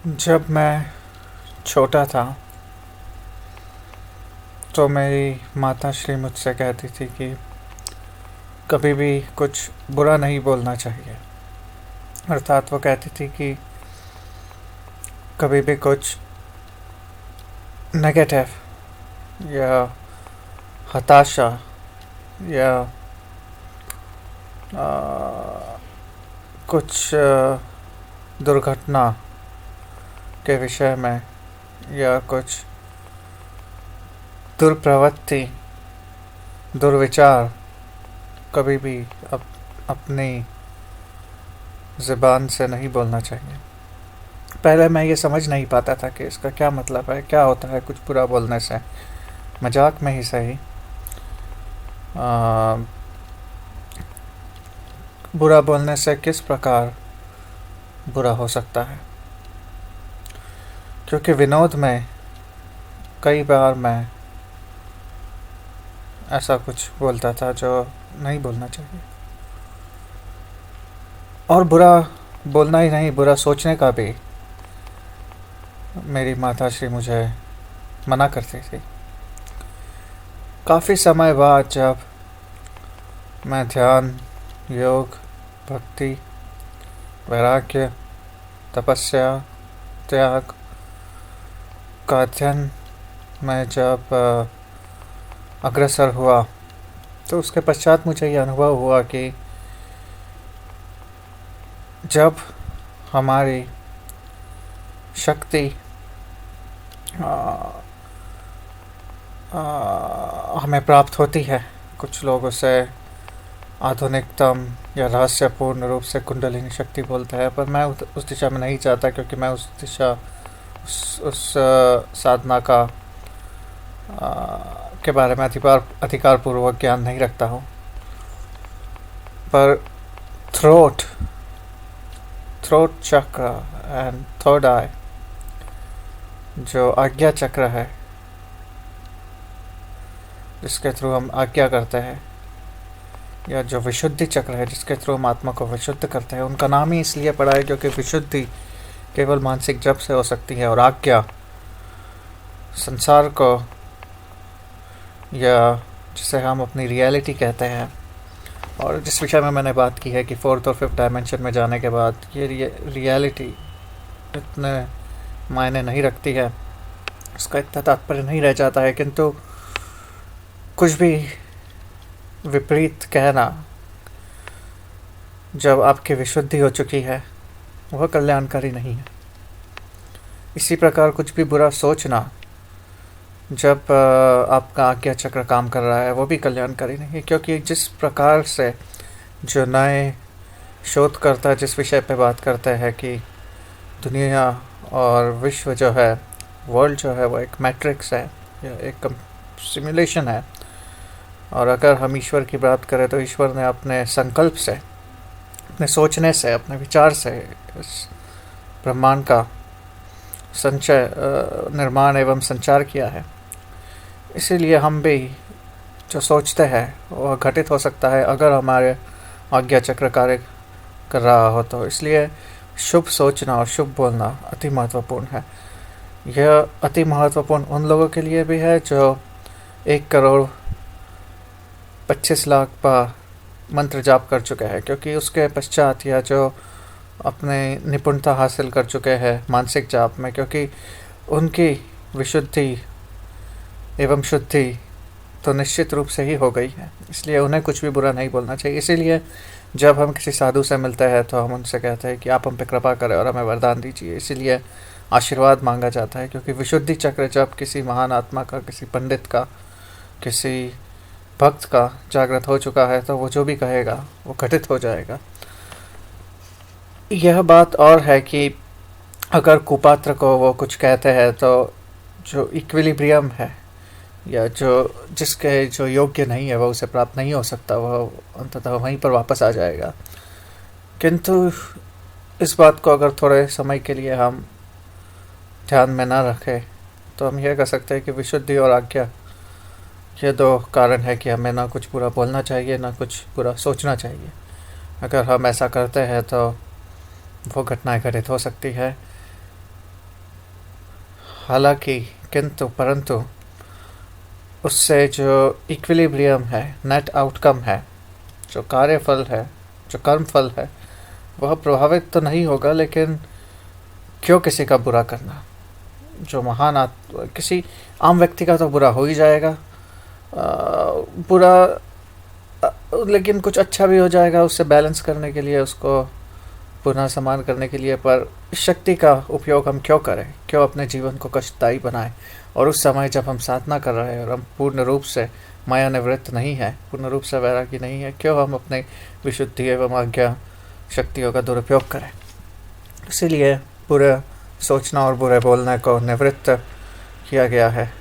जब मैं छोटा था तो मेरी माताश्री मुझसे कहती थी कि कभी भी कुछ बुरा नहीं बोलना चाहिए। अर्थात वो कहती थी कि कभी भी कुछ नेगेटिव या हताशा या कुछ दुर्घटना के विषय में या कुछ दुर्प्रवृत्ति दुर्विचार कभी भी अपनी ज़बान से नहीं बोलना चाहिए। पहले मैं ये समझ नहीं पाता था कि इसका क्या मतलब है, क्या होता है कुछ बुरा बोलने से, मजाक में ही सही। बुरा बोलने से किस प्रकार बुरा हो सकता है, क्योंकि विनोद में कई बार मैं ऐसा कुछ बोलता था जो नहीं बोलना चाहिए। और बुरा बोलना ही नहीं, बुरा सोचने का भी मेरी माताश्री मुझे मना करती थी। काफ़ी समय बाद जब मैं ध्यान, योग, भक्ति, वैराग्य, तपस्या, त्याग का अध्ययन में जब अग्रसर हुआ तो उसके पश्चात मुझे यह अनुभव हुआ कि जब हमारी शक्ति हमें प्राप्त होती है, कुछ लोग उसे आधुनिकतम या रहस्यपूर्ण रूप से कुंडलिनी शक्ति बोलते हैं, पर मैं उस दिशा में नहीं चाहता, क्योंकि मैं उस दिशा उस साधना का के बारे में अधिकार पूर्वक ज्ञान नहीं रखता हूँ। पर थ्रोट चक्र एंड थर्ड आई, जो आज्ञा चक्र है जिसके थ्रू हम आज्ञा करते हैं, या जो विशुद्धि चक्र है जिसके थ्रू हम आत्मा को विशुद्ध करते हैं, उनका नाम ही इसलिए पड़ा है क्योंकि विशुद्धि केवल मानसिक जप से हो सकती है और आज्ञा संसार को, या जिसे हम अपनी रियलिटी कहते हैं, और जिस विषय में मैंने बात की है कि फोर्थ और फिफ्थ डायमेंशन में जाने के बाद ये रियलिटी इतने मायने नहीं रखती है, उसका इतना तात्पर्य नहीं रह जाता है। किंतु कुछ भी विपरीत कहना जब आपकी विशुद्धि हो चुकी है वह कल्याणकारी नहीं है। इसी प्रकार कुछ भी बुरा सोचना जब आपका आज्ञा चक्र काम कर रहा है वो भी कल्याणकारी नहीं है, क्योंकि जिस प्रकार से जो नए शोधकर्ता जिस विषय पे बात करते हैं कि दुनिया और विश्व जो है, वर्ल्ड जो है, वो एक मैट्रिक्स है या एक सिमुलेशन है, और अगर हम ईश्वर की बात करें तो ईश्वर ने अपने संकल्प से, अपने सोचने से, अपने विचार से इस ब्रह्मांड का निर्माण एवं संचार किया है। इसीलिए हम भी जो सोचते हैं वह घटित हो सकता है अगर हमारे आज्ञा चक्र कार्य कर रहा हो तो। इसलिए शुभ सोचना और शुभ बोलना अति महत्वपूर्ण है। यह अति महत्वपूर्ण उन लोगों के लिए भी है जो 1,25,00,000 बार मंत्र जाप कर चुके हैं, क्योंकि उसके पश्चात या जो अपने निपुणता हासिल कर चुके हैं मानसिक जाप में, क्योंकि उनकी विशुद्धि एवं शुद्धि तो निश्चित रूप से ही हो गई है, इसलिए उन्हें कुछ भी बुरा नहीं बोलना चाहिए। इसीलिए जब हम किसी साधु से मिलते हैं तो हम उनसे कहते हैं कि आप हम पे कृपा करें और हमें वरदान दीजिए। इसीलिए आशीर्वाद मांगा जाता है, क्योंकि विशुद्धि चक्र जब किसी महान आत्मा का, किसी पंडित का, किसी भक्त का जागृत हो चुका है तो वो जो भी कहेगा वो घटित हो जाएगा। यह बात और है कि अगर कुपात्र को वो कुछ कहते हैं तो जो इक्विलिब्रियम है या जिसके जो योग्य नहीं है वह उसे प्राप्त नहीं हो सकता, वह अंततः वहीं पर वापस आ जाएगा। किंतु इस बात को अगर थोड़े समय के लिए हम ध्यान में ना रखें तो हम यह कह सकते हैं कि विशुद्धि और आज्ञा ये दो कारण है कि हमें ना कुछ बुरा बोलना चाहिए ना कुछ बुरा सोचना चाहिए। अगर हम ऐसा करते हैं तो वो घटनाएं घटित हो सकती है। हालांकि किंतु परंतु उससे जो इक्विलिब्रियम है, नेट आउटकम है, जो कार्यफल है, जो कर्मफल है, वह प्रभावित तो नहीं होगा। लेकिन क्यों किसी का बुरा करना? जो महान किसी आम व्यक्ति का तो बुरा हो ही जाएगा, बुरा, लेकिन कुछ अच्छा भी हो जाएगा उससे बैलेंस करने के लिए, उसको पुनः समान करने के लिए। पर इस शक्ति का उपयोग हम क्यों करें? क्यों अपने जीवन को कष्टदायी बनाएं? और उस समय जब हम साधना कर रहे हैं और हम पूर्ण रूप से माया निवृत्त नहीं है, पूर्ण रूप से वैरागी नहीं है, क्यों हम अपने विशुद्धि एवं आज्ञा शक्तियों का दुरुपयोग करें? इसीलिए बुरे सोचना और बुरे बोलने को निवृत्त किया गया है।